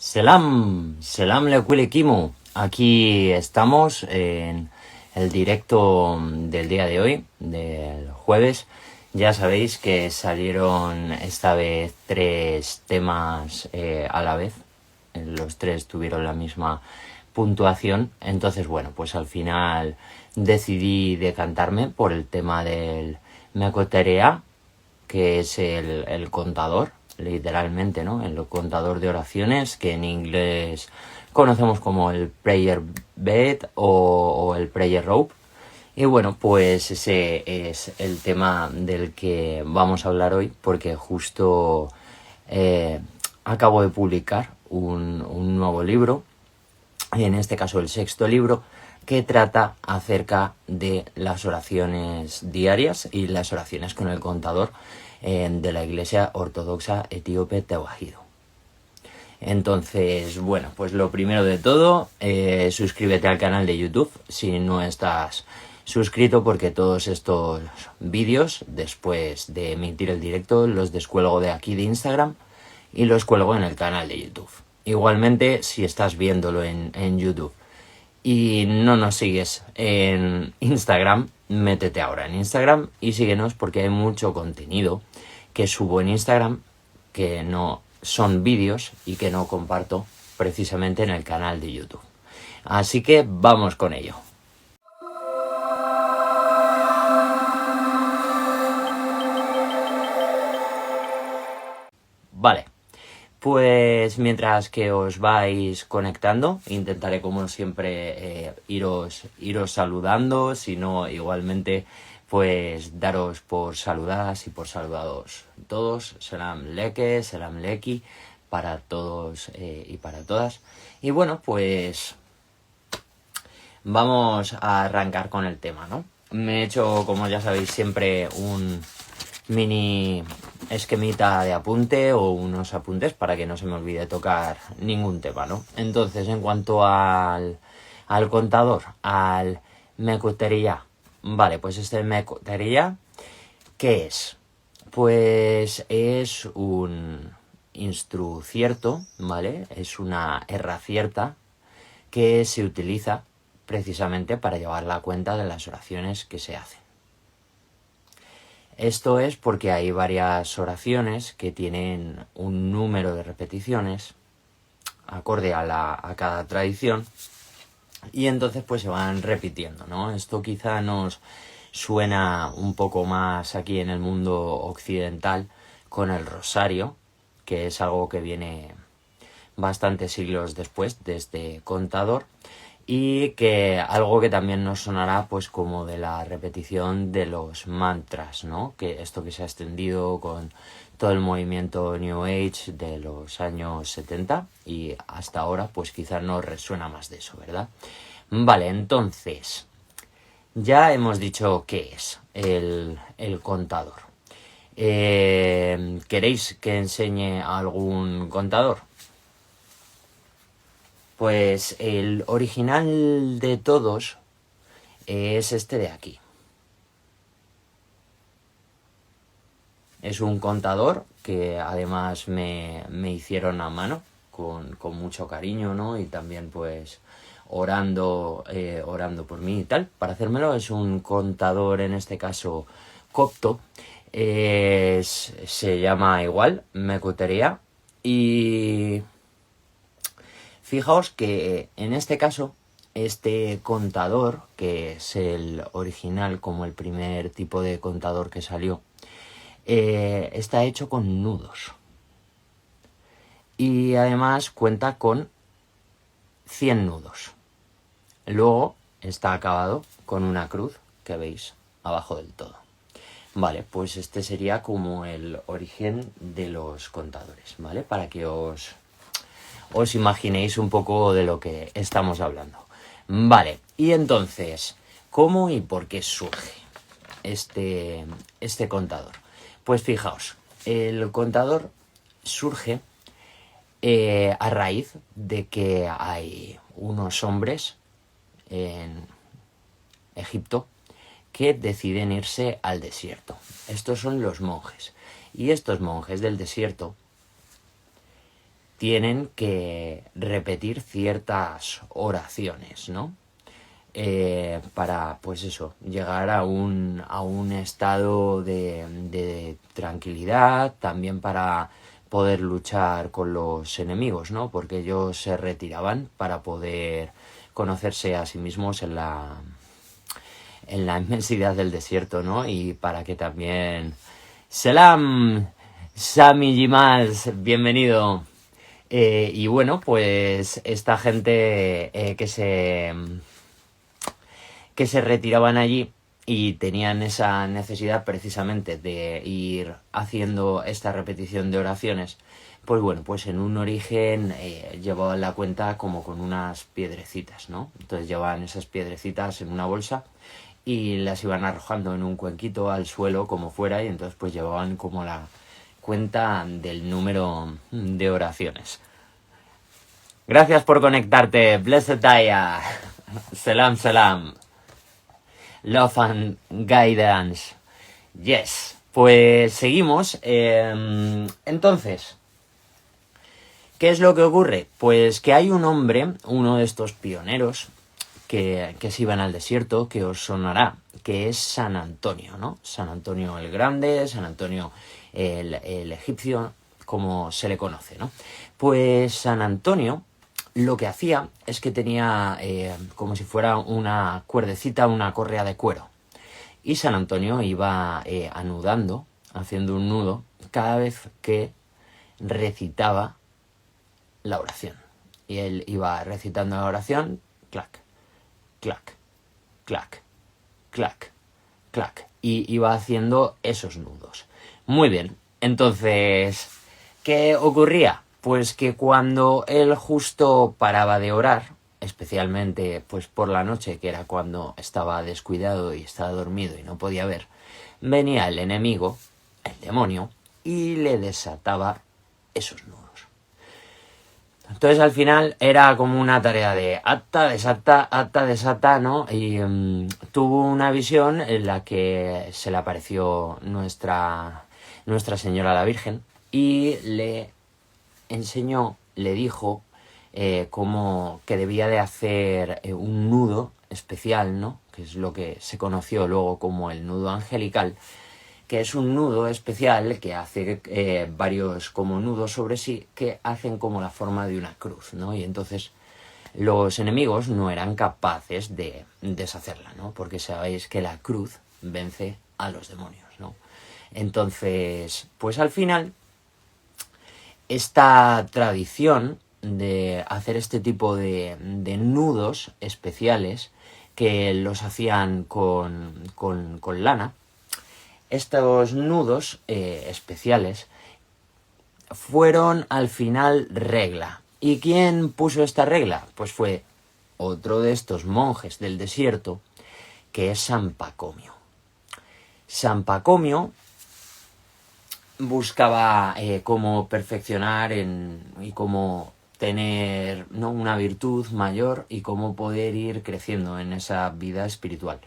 Selam Lequilequimu. Aquí estamos en el directo del día de hoy, del jueves. Ya sabéis que salieron esta vez 3 temas a la vez. Los 3 tuvieron la misma puntuación. Entonces, bueno, pues al final decidí decantarme por el tema del Mecoterea, que es el contador, literalmente, ¿no? El contador de oraciones, que en inglés conocemos como el prayer bed o el prayer rope. Y bueno, pues ese es el tema del que vamos a hablar hoy, porque justo acabo de publicar un nuevo libro, y en este caso el 6º libro, que trata acerca de las oraciones diarias y las oraciones con el contador de la Iglesia Ortodoxa Etíope Tewahido. Entonces, bueno, pues lo primero de todo, suscríbete al canal de YouTube si no estás suscrito, porque todos estos vídeos, después de emitir el directo, los descuelgo de aquí de Instagram y los cuelgo en el canal de YouTube. Igualmente, si estás viéndolo en YouTube y no nos sigues en Instagram, métete ahora en Instagram y síguenos, porque hay mucho contenido que subo en Instagram que no son vídeos y que no comparto precisamente en el canal de YouTube. Así que vamos con ello. Vale. Pues mientras que os vais conectando, intentaré como siempre iros saludando, si no igualmente pues daros por saludadas y por saludados todos. Selam leke, selam leki para todos y para todas. Y bueno, pues vamos a arrancar con el tema, ¿no? Me he hecho, como ya sabéis, siempre un mini esquemita de apunte o unos apuntes para que no se me olvide tocar ningún tema, ¿no? Entonces, en cuanto al contador, al Mecotería, vale, pues este Mecotería, ¿qué es? Pues es un instrucierto, ¿vale? Es una herracierta que se utiliza precisamente para llevar la cuenta de las oraciones que se hacen. Esto es porque hay varias oraciones que tienen un número de repeticiones acorde a cada tradición, y entonces pues se van repitiendo, ¿no? Esto quizá nos suena un poco más aquí en el mundo occidental con el rosario, que es algo que viene bastantes siglos después de este contador, y que algo que también nos sonará pues como de la repetición de los mantras, ¿no? Que esto que se ha extendido con todo el movimiento New Age de los años 70 y hasta ahora, pues quizás nos resuena más de eso, ¿verdad? Vale, entonces ya hemos dicho qué es el contador. ¿Queréis que enseñe algún contador? Pues el original de todos es este de aquí. Es un contador que además me hicieron a mano con mucho cariño, ¿no? Y también pues orando por mí y tal. Para hacérmelo es un contador, en este caso copto. Se llama igual, Mecoterea. Y fijaos que en este caso, este contador, que es el original, como el primer tipo de contador que salió, está hecho con nudos. Y además cuenta con 100 nudos. Luego está acabado con una cruz que veis abajo del todo. Vale, pues este sería como el origen de los contadores, ¿vale? Para que os imaginéis un poco de lo que estamos hablando. Vale, y entonces, ¿cómo y por qué surge este contador? Pues fijaos, el contador surge a raíz de que hay unos hombres en Egipto que deciden irse al desierto. Estos son los monjes. Y estos monjes del desierto tienen que repetir ciertas oraciones, ¿no? Para, pues eso, llegar a un estado de tranquilidad, también para poder luchar con los enemigos, ¿no? Porque ellos se retiraban para poder conocerse a sí mismos en la inmensidad del desierto, ¿no? Y para que también... Selam, Sami Jimas, bienvenido. Y bueno, pues esta gente que se retiraban allí y tenían esa necesidad precisamente de ir haciendo esta repetición de oraciones, pues bueno, pues en un origen llevaban la cuenta como con unas piedrecitas, ¿no? Entonces llevaban esas piedrecitas en una bolsa y las iban arrojando en un cuenquito al suelo como fuera, y entonces pues llevaban como la cuenta del número de oraciones. Gracias por conectarte, Blessed Daya. Selam, selam. Love and Guidance. Yes. Pues seguimos. Entonces, ¿qué es lo que ocurre? Pues que hay un hombre, uno de estos pioneros, que se iban al desierto, que os sonará, que es San Antonio, ¿no? San Antonio el Grande, San Antonio el egipcio, como se le conoce, ¿no? Pues San Antonio lo que hacía es que tenía como si fuera una cuerdecita, una correa de cuero. Y San Antonio iba anudando, haciendo un nudo, cada vez que recitaba la oración. Y él iba recitando la oración, clac, clac, clac, clac, clac. Y iba haciendo esos nudos. Muy bien. Entonces, ¿qué ocurría? Pues que cuando él justo paraba de orar, especialmente pues por la noche, que era cuando estaba descuidado y estaba dormido y no podía ver, venía el enemigo, el demonio, y le desataba esos nudos. Entonces al final era como una tarea de ata, desata, ¿no? Y tuvo una visión en la que se le apareció Nuestra Señora la Virgen y le enseñó, le dijo como que debía de hacer un nudo especial, ¿no? Que es lo que se conoció luego como el nudo angelical, que es un nudo especial que hace varios como nudos sobre sí que hacen como la forma de una cruz, ¿no? Y entonces los enemigos no eran capaces de deshacerla, ¿no? Porque sabéis que la cruz vence a los demonios, ¿no? Entonces, pues al final, esta tradición de hacer este tipo de nudos especiales que los hacían con lana, estos nudos especiales fueron al final regla. ¿Y quién puso esta regla? Pues fue otro de estos monjes del desierto, que es San Pacomio. San Pacomio buscaba cómo perfeccionar y cómo tener, ¿no?, una virtud mayor y cómo poder ir creciendo en esa vida espiritual.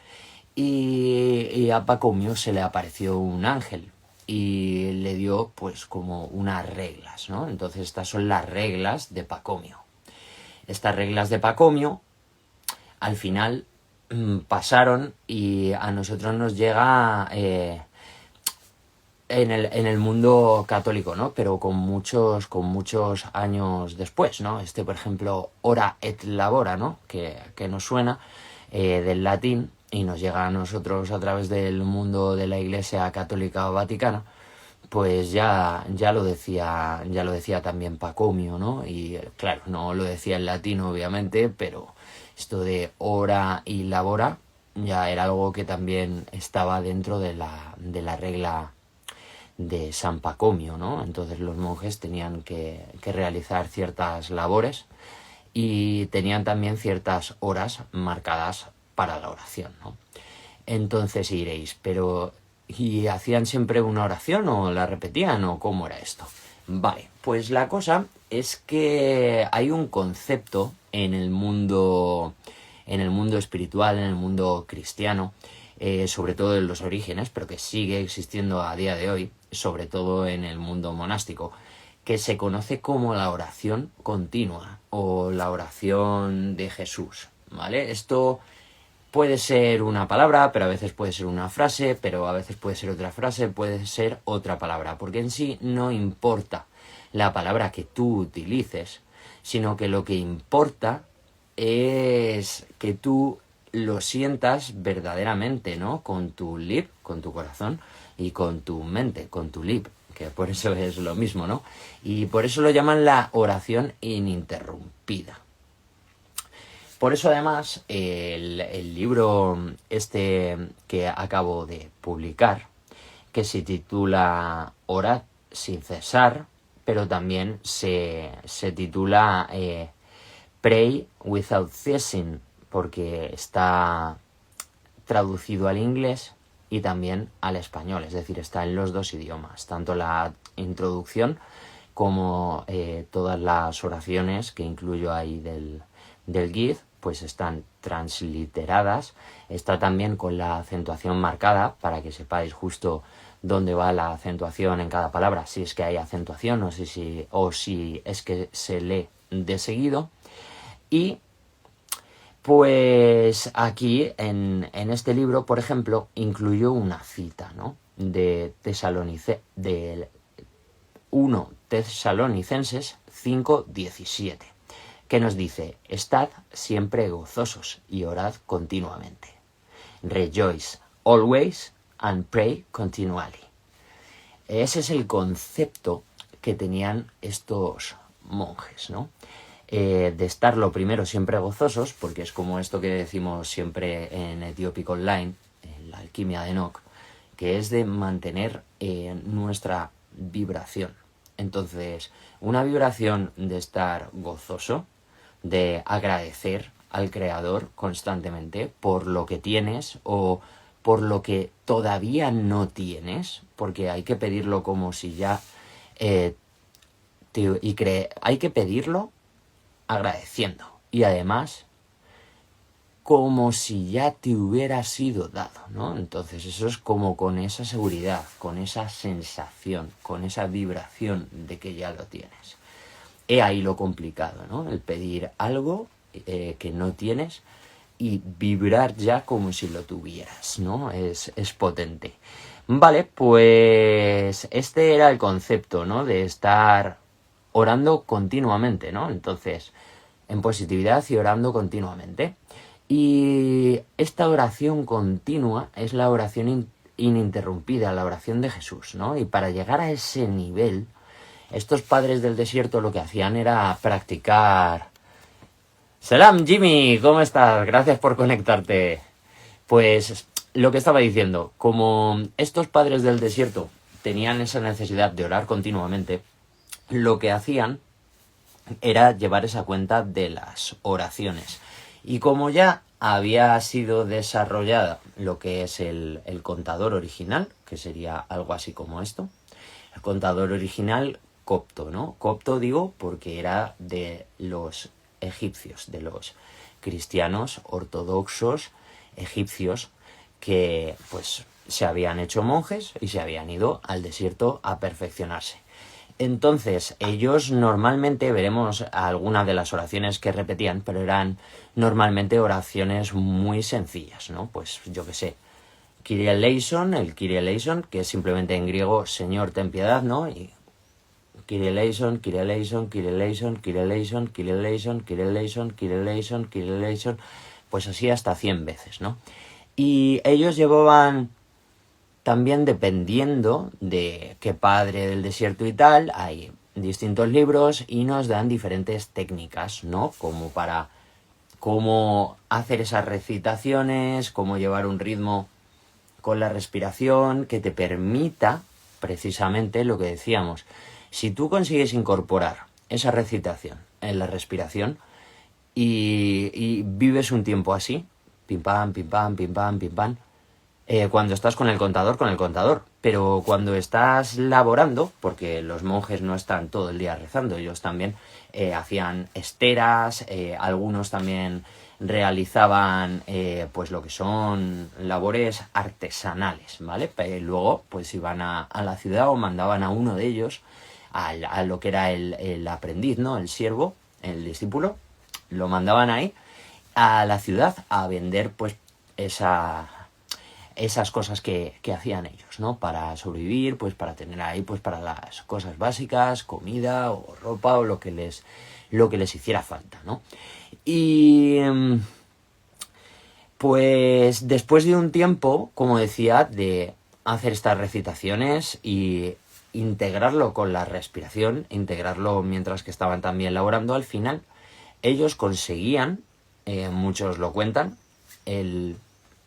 Y a Pacomio se le apareció un ángel y le dio pues como unas reglas, ¿no? Entonces estas son las reglas de Pacomio. Estas reglas de Pacomio al final pasaron y a nosotros nos llega en el mundo católico, ¿no? Pero con muchos años después, ¿no? Por ejemplo, ora et labora, ¿no? Que nos suena del latín y nos llega a nosotros a través del mundo de la Iglesia Católica Vaticana. Pues ya lo decía también Pacomio, ¿no? Y claro, no lo decía en latín obviamente, pero esto de ora y labora ya era algo que también estaba dentro de la regla de San Pacomio, ¿no? Entonces los monjes tenían que realizar ciertas labores y tenían también ciertas horas marcadas para la oración, ¿no? Entonces iréis, pero ¿y hacían siempre una oración o la repetían o cómo era esto? Vale, pues la cosa es que hay un concepto en el mundo espiritual, en el mundo cristiano, sobre todo en los orígenes, pero que sigue existiendo a día de hoy, sobre todo en el mundo monástico, que se conoce como la oración continua o la oración de Jesús, ¿vale? Esto puede ser una palabra, pero a veces puede ser una frase, pero a veces puede ser otra frase, puede ser otra palabra, porque en sí no importa la palabra que tú utilices, sino que lo que importa es que tú lo sientas verdaderamente, ¿no? Con tu lip, con tu corazón y con tu mente, con tu lip, que por eso es lo mismo, ¿no? Y por eso lo llaman la oración ininterrumpida. Por eso además el libro este que acabo de publicar, que se titula Orad sin cesar, pero también se titula Pray without ceasing, porque está traducido al inglés y también al español, es decir, está en los dos idiomas, tanto la introducción como todas las oraciones que incluyo ahí del GIF, pues están transliteradas. Está también con la acentuación marcada para que sepáis justo dónde va la acentuación en cada palabra, si es que hay acentuación o si es que se lee de seguido. Y pues aquí en este libro, por ejemplo, incluyo una cita, ¿no? De 1 Tesalonicenses 5:17, que nos dice: estad siempre gozosos y orad continuamente. Rejoice always and pray continually. Ese es el concepto que tenían estos monjes, ¿no? De estar lo primero siempre gozosos, porque es como esto que decimos siempre en Ethiopic Online, en la alquimia de Enoch, que es de mantener nuestra vibración. Entonces, una vibración de estar gozoso, de agradecer al Creador constantemente por lo que tienes o por lo que todavía no tienes, porque hay que pedirlo como si ya... hay que pedirlo agradeciendo y además como si ya te hubiera sido dado, ¿no? Entonces eso es como con esa seguridad, con esa sensación, con esa vibración de que ya lo tienes. He ahí lo complicado, ¿no? El pedir algo que no tienes y vibrar ya como si lo tuvieras, ¿no? Es potente. Vale, pues este era el concepto, ¿no? De estar orando continuamente, ¿no? Entonces, en positividad y orando continuamente. Y esta oración continua es la oración ininterrumpida, la oración de Jesús, ¿no? Y para llegar a ese nivel, estos padres del desierto lo que hacían era practicar... Salam, Jimmy, ¿cómo estás? Gracias por conectarte. Pues lo que estaba diciendo, como estos padres del desierto tenían esa necesidad de orar continuamente, lo que hacían era llevar esa cuenta de las oraciones. Y como ya había sido desarrollada lo que es el contador original, que sería algo así como esto, el contador original copto, ¿no? Copto digo porque era de los egipcios, de los cristianos ortodoxos egipcios que pues se habían hecho monjes y se habían ido al desierto a perfeccionarse. Entonces, ellos normalmente, veremos algunas de las oraciones que repetían, pero eran normalmente oraciones muy sencillas, ¿no? Pues yo qué sé, Kyrie eleison, el Kyrie eleison, que es simplemente en griego Señor ten piedad, ¿no? Y Kyrie eleison, Kyrie eleison, Kyrie eleison, Kyrie eleison, Kyrie eleison, Kyrie eleison, Kyrie eleison, Kyrie eleison, pues así hasta 100 veces, ¿no? Y ellos llevaban... También dependiendo de qué padre del desierto y tal, hay distintos libros y nos dan diferentes técnicas, ¿no? Como para cómo hacer esas recitaciones, cómo llevar un ritmo con la respiración que te permita, precisamente lo que decíamos, si tú consigues incorporar esa recitación en la respiración y vives un tiempo así, pim pam, pim pam, pim pam, pim pam, cuando estás con el contador, pero cuando estás laborando, porque los monjes no están todo el día rezando, ellos también hacían esteras, algunos también realizaban pues lo que son labores artesanales, ¿vale? Luego pues iban a la ciudad o mandaban a uno de ellos a lo que era el aprendiz, ¿no? El siervo, el discípulo, lo mandaban ahí a la ciudad a vender pues esas cosas que hacían ellos, ¿no? Para sobrevivir, pues para tener ahí, pues para las cosas básicas, comida o ropa o lo que les hiciera falta, ¿no? Y pues después de un tiempo, como decía, de hacer estas recitaciones y integrarlo con la respiración, integrarlo mientras que estaban también laborando, al final ellos conseguían, muchos lo cuentan,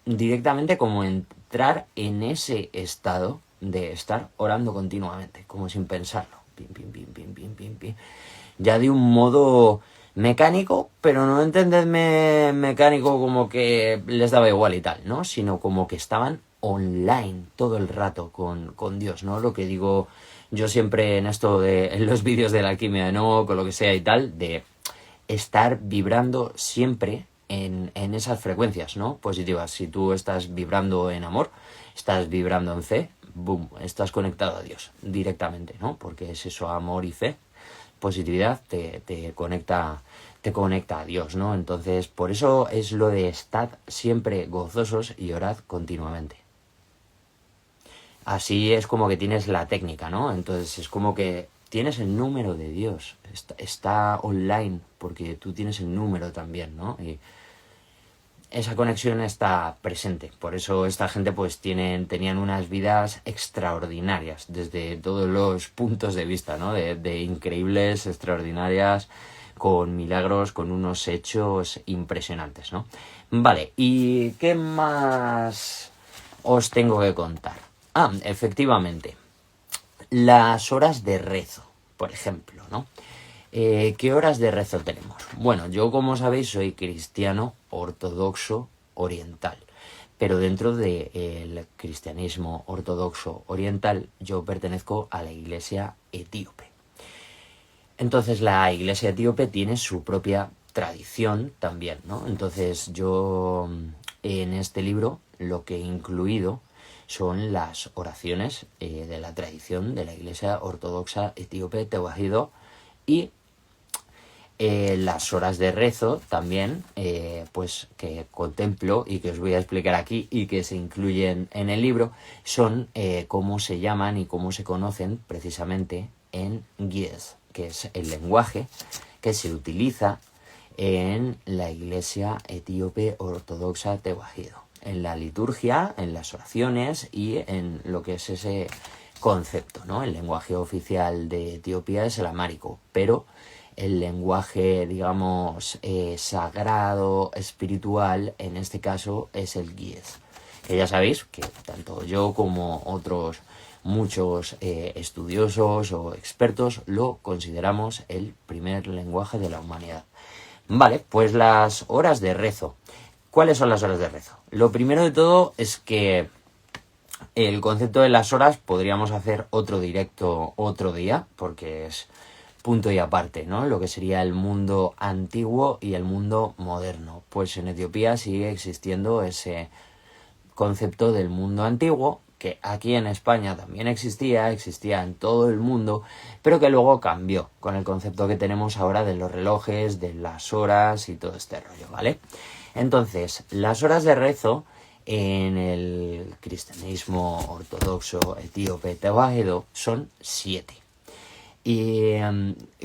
directamente como entrar en ese estado de estar orando continuamente, como sin pensarlo. Pim, pim, pim, pim, pim, pim, pim. Ya de un modo mecánico, pero no entendedme mecánico como que les daba igual y tal, ¿no? Sino como que estaban online todo el rato con Dios, ¿no? Lo que digo yo siempre en esto en los vídeos de la alquimia de no, con lo que sea y tal, de estar vibrando siempre en esas frecuencias, ¿no? Positivas. Si tú estás vibrando en amor, estás vibrando en fe, boom, estás conectado a Dios directamente, ¿no? Porque es eso, amor y fe, positividad, te conecta a Dios, ¿no? Entonces, por eso es lo de estad siempre gozosos y orad continuamente. Así es como que tienes la técnica, ¿no? Entonces es como que tienes el número de Dios, está online, porque tú tienes el número también, ¿no? Y esa conexión está presente. Por eso esta gente pues tenían unas vidas extraordinarias desde todos los puntos de vista, ¿no? De increíbles, extraordinarias, con milagros, con unos hechos impresionantes, ¿no? Vale, ¿y qué más os tengo que contar? Ah, efectivamente, las horas de rezo, por ejemplo, ¿no? ¿Qué horas de rezo tenemos? Bueno, yo como sabéis soy cristiano ortodoxo oriental, pero dentro del cristianismo ortodoxo oriental yo pertenezco a la iglesia etíope. Entonces la iglesia etíope tiene su propia tradición también, ¿no? Entonces yo en este libro lo que he incluido son las oraciones de la tradición de la iglesia ortodoxa etíope tewahedo y las horas de rezo también, pues que contemplo y que os voy a explicar aquí y que se incluyen en el libro, son cómo se llaman y cómo se conocen precisamente en Ge'ez, que es el lenguaje que se utiliza en la iglesia etíope ortodoxa tewahedo, en la liturgia, en las oraciones y en lo que es ese concepto, ¿no? El lenguaje oficial de Etiopía es el amárico, pero el lenguaje, digamos, sagrado, espiritual, en este caso es el Ge'ez. Que ya sabéis que tanto yo como otros muchos estudiosos o expertos lo consideramos el primer lenguaje de la humanidad. Vale, pues las horas de rezo. ¿Cuáles son las horas de rezo? Lo primero de todo es que el concepto de las horas podríamos hacer otro directo otro día, porque es punto y aparte, ¿no? Lo que sería el mundo antiguo y el mundo moderno. Pues en Etiopía sigue existiendo ese concepto del mundo antiguo, que aquí en España también existía en todo el mundo, pero que luego cambió con el concepto que tenemos ahora de los relojes, de las horas y todo este rollo, ¿vale? Entonces, las horas de rezo en el cristianismo ortodoxo etíope tewahedo son 7. ¿Y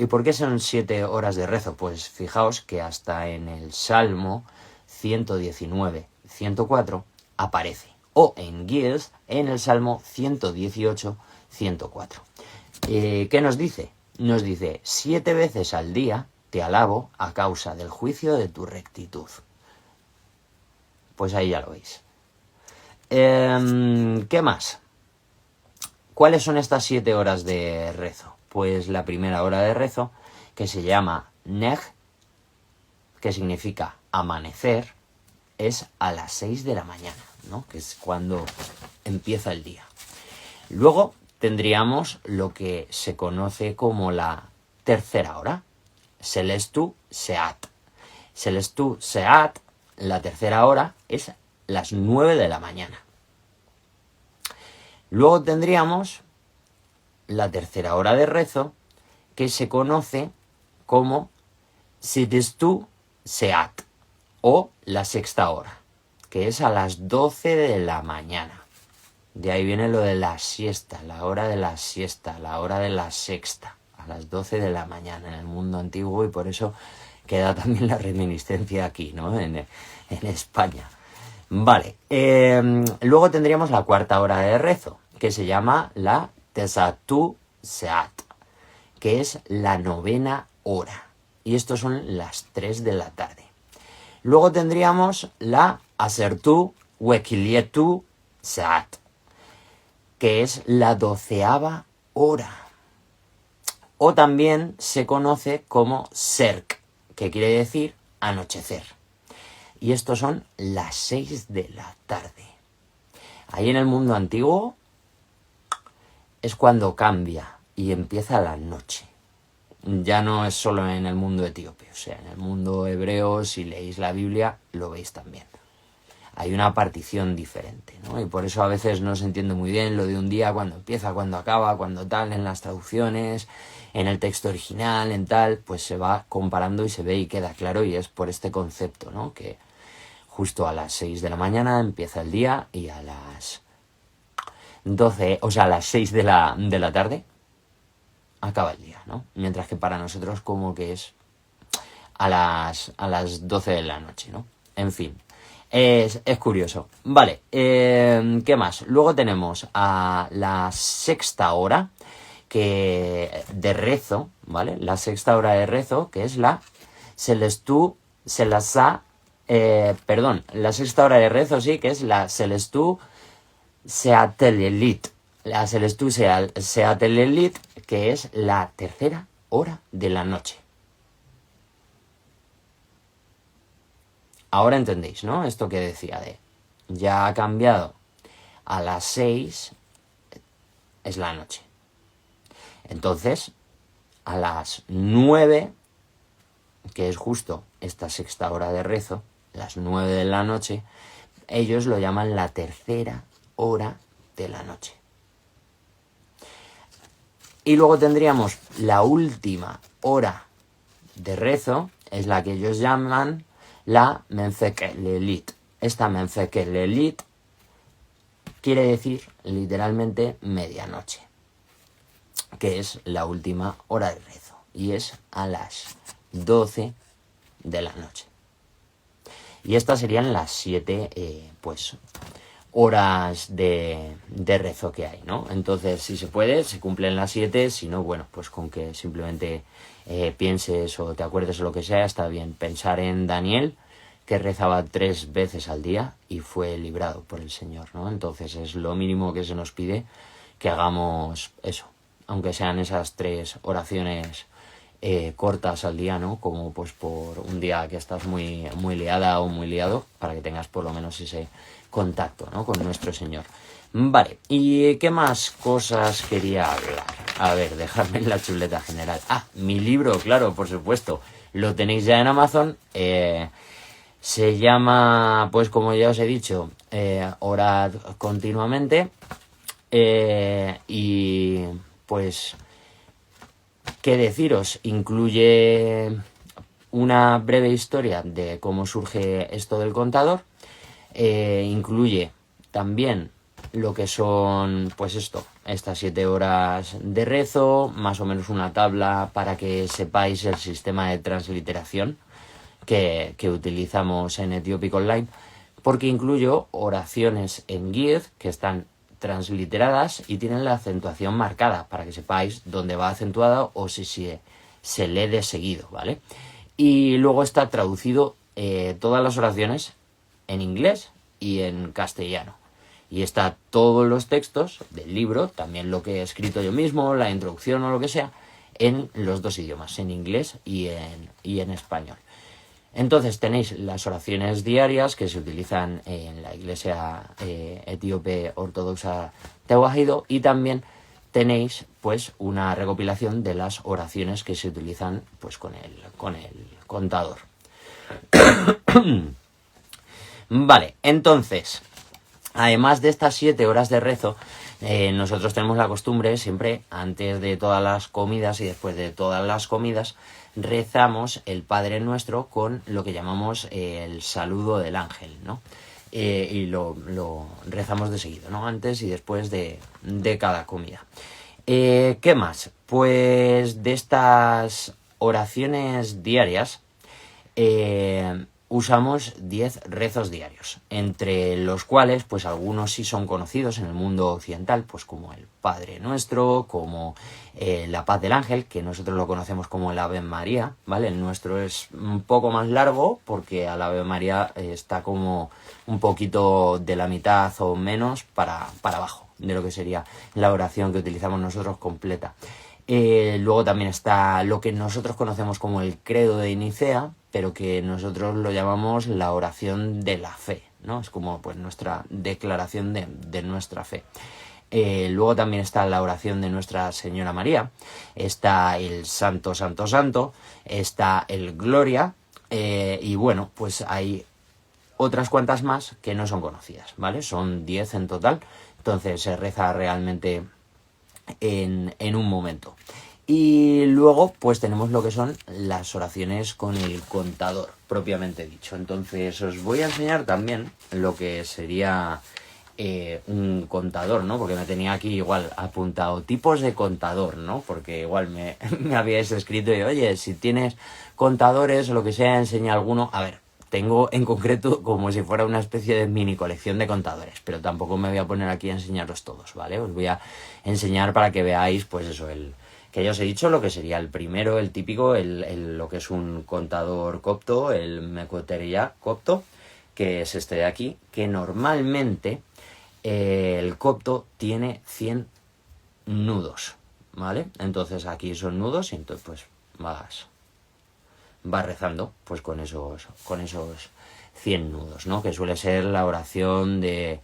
por qué son 7 horas de rezo? Pues fijaos que hasta en el Salmo 119, 104 aparece. O en Ge'ez, en el Salmo 118, 104. ¿Qué nos dice? Nos dice, 7 veces al día te alabo a causa del juicio de tu rectitud. Pues ahí ya lo veis. ¿Qué más? ¿Cuáles son estas 7 horas de rezo? Pues la primera hora de rezo, que se llama Neg, que significa amanecer, es a las 6 de la mañana, ¿no? Que es cuando empieza el día. Luego tendríamos lo que se conoce como la tercera hora, Selestu Seat. Selestu Seat, la tercera hora, es las 9 de la mañana. Luego tendríamos la tercera hora de rezo, que se conoce como Sidistu Seat, o la sexta hora, que es a las 12 de la mañana. De ahí viene lo de la siesta, la hora de la siesta, la hora de la sexta, a las 12 de la mañana en el mundo antiguo, y por eso queda también la reminiscencia aquí, ¿no? En España. Vale, luego tendríamos la cuarta hora de rezo, que se llama la Tesatu Seat, que es la novena hora. Y estos son las 3 de la tarde. Luego tendríamos la Asertu Wekilietu Seat, que es la 12ª hora. O también se conoce como Serk, que quiere decir anochecer. Y estos son las 6 de la tarde. Ahí en el mundo antiguo es cuando cambia y empieza la noche. Ya no es solo en el mundo etíope, o sea, en el mundo hebreo, si leéis la Biblia, lo veis también. Hay una partición diferente, ¿no? Y por eso a veces no se entiende muy bien lo de un día, cuando empieza, cuando acaba, cuando tal, en las traducciones, en el texto original, en tal, pues se va comparando y se ve y queda claro, y es por este concepto, ¿no? Que justo a las 6 de la mañana empieza el día y a las 12, o sea, a las 6 de la tarde acaba el día, ¿no? Mientras que para nosotros como que es a las 12 de la noche, ¿no? En fin, es curioso. Vale, ¿qué más? Luego tenemos a la sexta hora de rezo, ¿vale? La sexta hora de rezo, que es la Selestu Selasa, la sexta hora de rezo, sí, que es la Selestu Seatelelit. La Selestu Seatelelit, que es la tercera hora de la noche. Ahora entendéis, ¿no? Esto que decía de ya ha cambiado a las 6 es la noche. Entonces, a las 9, que es justo esta sexta hora de rezo, las 9 de la noche, ellos lo llaman la tercera hora de la noche. Y luego tendríamos la última hora de rezo, es la que ellos llaman la Menfekelelit. Esta Menfekelelit quiere decir literalmente medianoche, que es la última hora de rezo, y es a las 12 de la noche. Y estas serían las 7 horas de rezo que hay, ¿no? Entonces, si se puede, se cumplen las 7, si no, bueno, pues con que simplemente pienses o te acuerdes o lo que sea, está bien. Pensar en Daniel, que rezaba 3 veces al día y fue librado por el Señor, ¿no? Entonces es lo mínimo que se nos pide, que hagamos eso, aunque sean esas 3 oraciones cortas al día, ¿no? Como pues por un día que estás muy, muy liada o muy liado, para que tengas por lo menos ese contacto, ¿no? Con nuestro Señor. Vale, ¿y qué más cosas quería hablar? A ver, dejadme en la chuleta general. Ah, mi libro, claro, por supuesto. Lo tenéis ya en Amazon. Se llama, pues como ya os he dicho, Orad continuamente. Y pues, ¿qué deciros? Incluye una breve historia de cómo surge esto del contador. Incluye también lo que son, pues estas 7 horas de rezo, más o menos una tabla para que sepáis el sistema de transliteración que utilizamos en Ethiopic Online, porque incluyo oraciones en Gid que están transliteradas y tienen la acentuación marcada para que sepáis dónde va acentuada o si se lee de seguido, ¿vale? Y luego está traducido todas las oraciones en inglés y en castellano. Y está todos los textos del libro, también lo que he escrito yo mismo, la introducción o lo que sea, en los 2 idiomas, en inglés y en español. Entonces tenéis las oraciones diarias que se utilizan en la iglesia etíope ortodoxa Tewahedo, y también tenéis pues una recopilación de las oraciones que se utilizan pues con el contador. Vale, entonces, además de estas 7 horas de rezo, nosotros tenemos la costumbre siempre, antes de todas las comidas y después de todas las comidas, rezamos el Padre Nuestro con lo que llamamos el saludo del ángel, ¿no? Y lo rezamos de seguido, ¿no? Antes y después de cada comida. ¿Qué más? Pues de estas oraciones diarias, usamos 10 rezos diarios, entre los cuales pues algunos sí son conocidos en el mundo occidental, pues como el Padre Nuestro, como la Paz del Ángel, que nosotros lo conocemos como el Ave María, ¿vale? El nuestro es un poco más largo porque al Ave María está como un poquito de la mitad o menos para abajo de lo que sería la oración que utilizamos nosotros completa. Luego también está lo que nosotros conocemos como el credo de Nicea, pero que nosotros lo llamamos la oración de la fe, ¿no? Es como pues nuestra declaración de nuestra fe. Luego también está la oración de Nuestra Señora María, está el Santo, Santo, Santo, está el Gloria, y bueno, pues hay otras cuantas más que no son conocidas, ¿vale? Son 10 en total, entonces se reza realmente en un momento. Y luego pues tenemos lo que son las oraciones con el contador propiamente dicho. Entonces os voy a enseñar también lo que sería un contador, ¿no? Porque me tenía aquí igual apuntado tipos de contador, ¿no? Porque igual me habíais escrito y oye, si tienes contadores o lo que sea, enseña alguno. A ver, tengo en concreto como si fuera una especie de mini colección de contadores, pero tampoco me voy a poner aquí a enseñaros todos, ¿vale? Os voy a enseñar para que veáis, pues eso, que ya os he dicho lo que sería el primero, el típico, lo que es un contador copto, el Mekoteria copto, que es este de aquí, que normalmente el copto tiene 100 nudos, ¿vale? Entonces aquí son nudos y entonces pues vas rezando pues con esos 100 nudos, ¿no? Que suele ser la oración de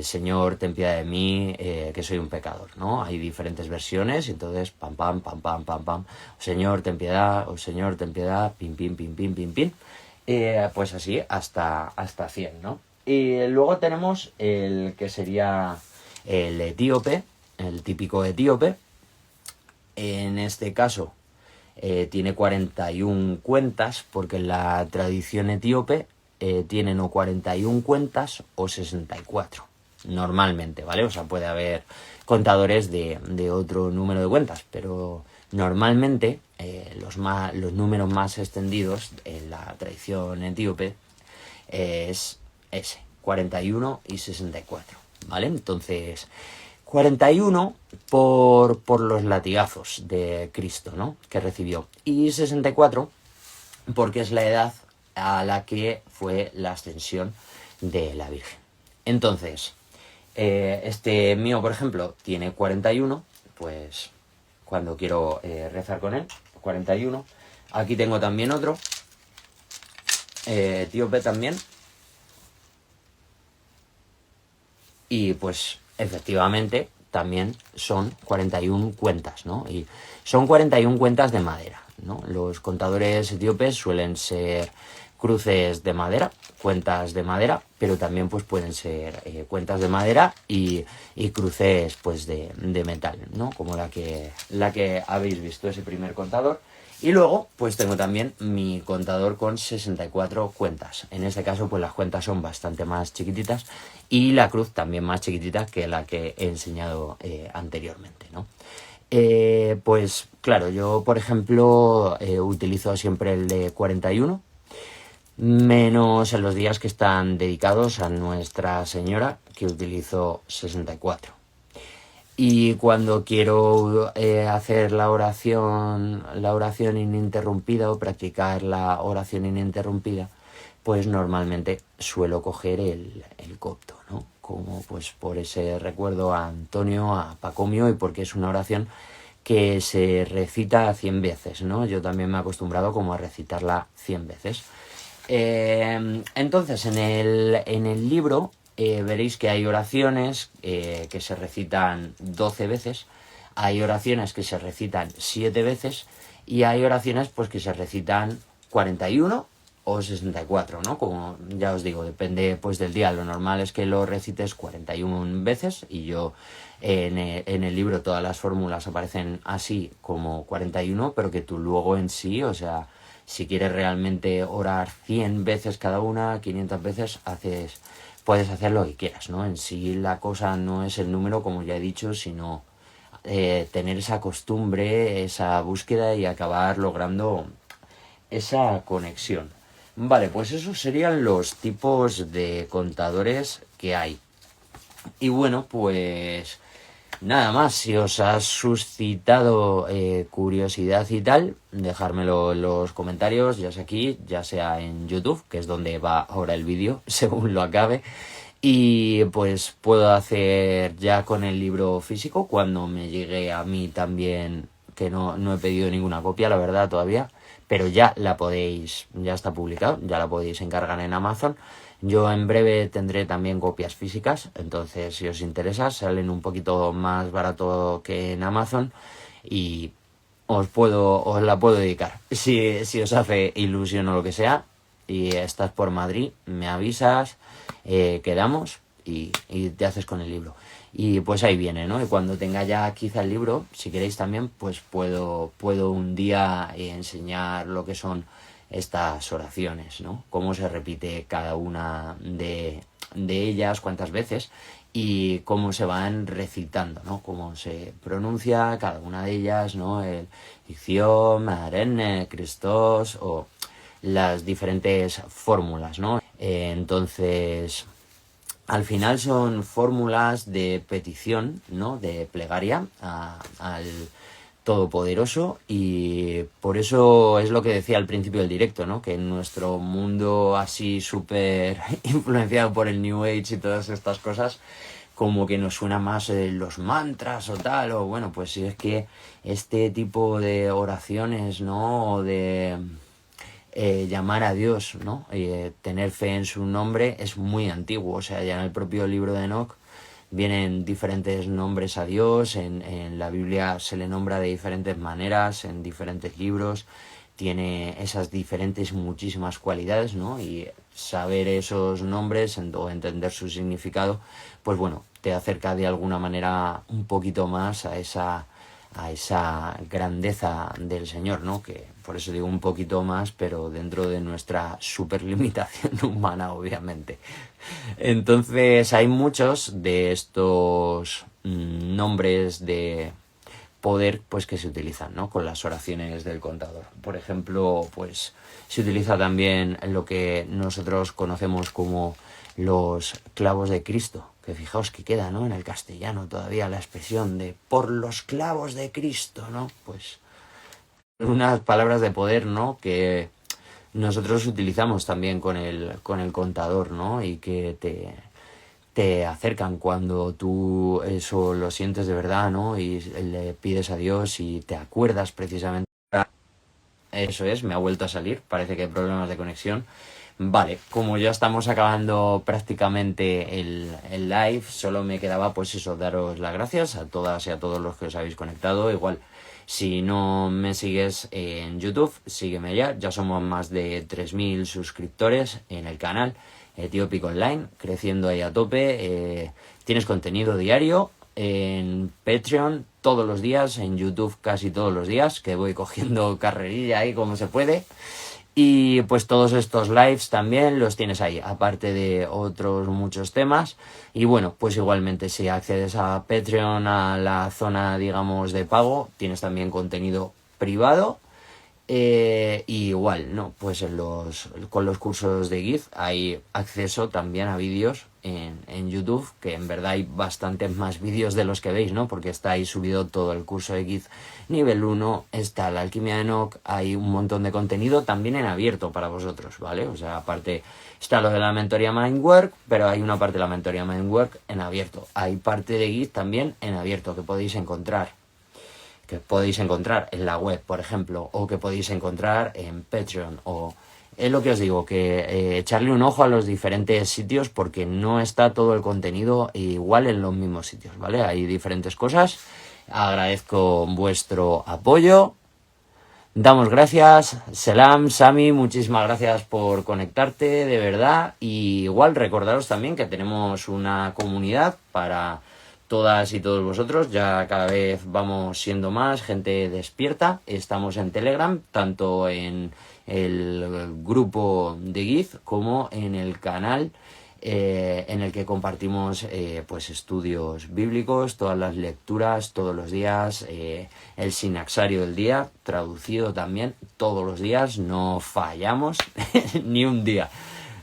Señor, ten piedad de mí, que soy un pecador, ¿no? Hay diferentes versiones, entonces pam, pam, pam, pam, pam, pam, Señor, ten piedad, oh Señor, ten piedad, pim, pim, pim, pim, pim, pim, pues así hasta 100, ¿no? Y luego tenemos el que sería el etíope, el típico etíope. En este caso tiene 41 cuentas, porque en la tradición etíope tienen o 41 cuentas o 64, normalmente, ¿vale? O sea, puede haber contadores de otro número de cuentas, pero normalmente los números más extendidos en la tradición etíope es ese, 41 y 64, ¿vale? Entonces, 41 por los latigazos de Cristo, ¿no? Que recibió. Y 64 porque es la edad a la que fue la ascensión de la Virgen. Entonces, este mío, por ejemplo, tiene 41, pues cuando quiero rezar con él, 41. Aquí tengo también otro, etíope también. Y pues efectivamente también son 41 cuentas, ¿no? Y son 41 cuentas de madera, ¿no? Los contadores etíopes suelen ser cruces de madera, cuentas de madera, pero también pues pueden ser cuentas de madera y cruces pues de metal, ¿no? Como la que habéis visto, ese primer contador. Y luego, pues tengo también mi contador con 64 cuentas. En este caso, pues las cuentas son bastante más chiquititas y la cruz también más chiquitita que la que he enseñado anteriormente, ¿no? Pues claro, yo por ejemplo utilizo siempre el de 41, menos en los días que están dedicados a Nuestra Señora, que utilizo 64. Y cuando quiero hacer la oración ininterrumpida o practicar la oración ininterrumpida, pues normalmente suelo coger el copto, ¿no? Como pues por ese recuerdo a Antonio, a Pacomio, y porque es una oración que se recita 100 veces, ¿no? Yo también me he acostumbrado como a recitarla 100 veces. Entonces, en el libro veréis que hay oraciones que se recitan 12 veces, hay oraciones que se recitan 7 veces y hay oraciones pues que se recitan 41 o 64, ¿no? Como ya os digo, depende pues del día. Lo normal es que lo recites 41 veces y yo en el libro todas las fórmulas aparecen así como 41, pero que tú luego en sí, o sea, si quieres realmente orar 100 veces cada una, 500 veces, puedes hacer lo que quieras, ¿no? En sí la cosa no es el número, como ya he dicho, sino tener esa costumbre, esa búsqueda y acabar logrando esa conexión. Vale, pues esos serían los tipos de contadores que hay. Y bueno, pues nada más, si os ha suscitado curiosidad y tal, dejármelo en los comentarios, ya sea aquí, ya sea en YouTube, que es donde va ahora el vídeo, según lo acabe. Y pues puedo hacer ya con el libro físico, cuando me llegue a mí también, que no he pedido ninguna copia, la verdad, todavía, pero ya ya está publicado, ya la podéis encargar en Amazon. Yo en breve tendré también copias físicas, entonces si os interesa, salen un poquito más barato que en Amazon y os la puedo dedicar. Si os hace ilusión o lo que sea y estás por Madrid, me avisas, quedamos y te haces con el libro. Y pues ahí viene, ¿no? Y cuando tenga ya quizá el libro, si queréis también, pues puedo un día enseñar lo que son estas oraciones, ¿no? Cómo se repite cada una de ellas, cuántas veces y cómo se van recitando, ¿no? Cómo se pronuncia cada una de ellas, ¿no? El dicción, Marenne, Christos o las diferentes fórmulas, ¿no? Entonces, al final son fórmulas de petición, ¿no? De plegaria al Todopoderoso y por eso es lo que decía al principio del directo, ¿no? Que en nuestro mundo así súper influenciado por el New Age y todas estas cosas, como que nos suena más los mantras o tal, o bueno, pues si es que este tipo de oraciones, ¿no? O de llamar a Dios, ¿no? Tener fe en su nombre es muy antiguo, o sea, ya en el propio libro de Enoch vienen diferentes nombres a Dios, en la Biblia se le nombra de diferentes maneras, en diferentes libros, tiene esas diferentes muchísimas cualidades, ¿no? Y saber esos nombres o entender su significado, pues bueno, te acerca de alguna manera un poquito más a esa grandeza del Señor, ¿no? Que por eso digo un poquito más, pero dentro de nuestra superlimitación humana, obviamente. Entonces hay muchos de estos nombres de poder pues que se utilizan, ¿no? Con las oraciones del contador. Por ejemplo, pues se utiliza también lo que nosotros conocemos como los clavos de Cristo, que fijaos que queda, ¿no? En el castellano todavía la expresión de por los clavos de Cristo, ¿no? Pues unas palabras de poder, ¿no? Que nosotros utilizamos también con el contador, ¿no? Y que te acercan cuando tú eso lo sientes de verdad, ¿no? Y le pides a Dios y te acuerdas precisamente. Eso es, me ha vuelto a salir, parece que hay problemas de conexión. Vale, como ya estamos acabando prácticamente el live, solo me quedaba pues eso, daros las gracias a todas y a todos los que os habéis conectado. Igual, si no me sigues en YouTube, sígueme ya somos más de 3000 suscriptores en el canal Etiópico Online, creciendo ahí a tope. Tienes contenido diario en Patreon todos los días, en YouTube casi todos los días, que voy cogiendo carrerilla ahí como se puede. Y pues todos estos lives también los tienes ahí, aparte de otros muchos temas. Y bueno, pues igualmente si accedes a Patreon, a la zona digamos de pago, tienes también contenido privado. Y igual, ¿no? Pues con los cursos de Giz hay acceso también a vídeos en YouTube, que en verdad hay bastantes más vídeos de los que veis, ¿no? Porque está ahí subido todo el curso de Giz nivel 1, está la alquimia de Enoch, hay un montón de contenido también en abierto para vosotros, ¿vale? O sea, aparte está lo de la mentoría Mindwork, pero hay una parte de la mentoría Mindwork en abierto. Hay parte de Giz también en abierto que podéis encontrar en la web, por ejemplo, o que podéis encontrar en Patreon, o es lo que os digo, que echarle un ojo a los diferentes sitios porque no está todo el contenido igual en los mismos sitios, ¿vale? Hay diferentes cosas. Agradezco vuestro apoyo, Damos gracias, Selam, Sami, muchísimas gracias por conectarte, de verdad. Y igual recordaros también que tenemos una comunidad para todas y todos vosotros. Ya cada vez vamos siendo más gente despierta. Estamos en Telegram, tanto en el grupo de Giz como en el canal en el que compartimos pues estudios bíblicos, todas las lecturas, todos los días, el sinaxario del día, traducido también todos los días, no fallamos ni un día.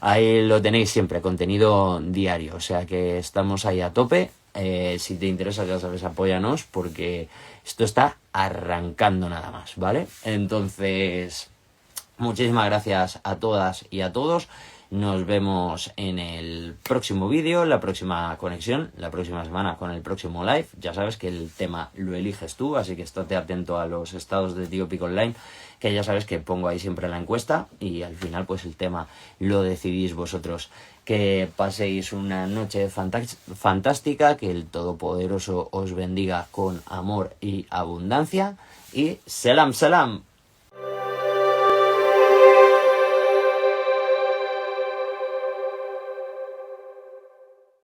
Ahí lo tenéis siempre, contenido diario, o sea que estamos ahí a tope. Si te interesa, ya sabes, apóyanos porque esto está arrancando nada más, ¿vale? Entonces, muchísimas gracias a todas y a todos. Nos vemos en el próximo vídeo, la próxima conexión, la próxima semana con el próximo live. Ya sabes que el tema lo eliges tú, así que estate atento a los estados de Ethiopic Online, que ya sabes que pongo ahí siempre la encuesta y al final pues el tema lo decidís vosotros. Que paséis una noche fantástica, que el Todopoderoso os bendiga con amor y abundancia y selam selam.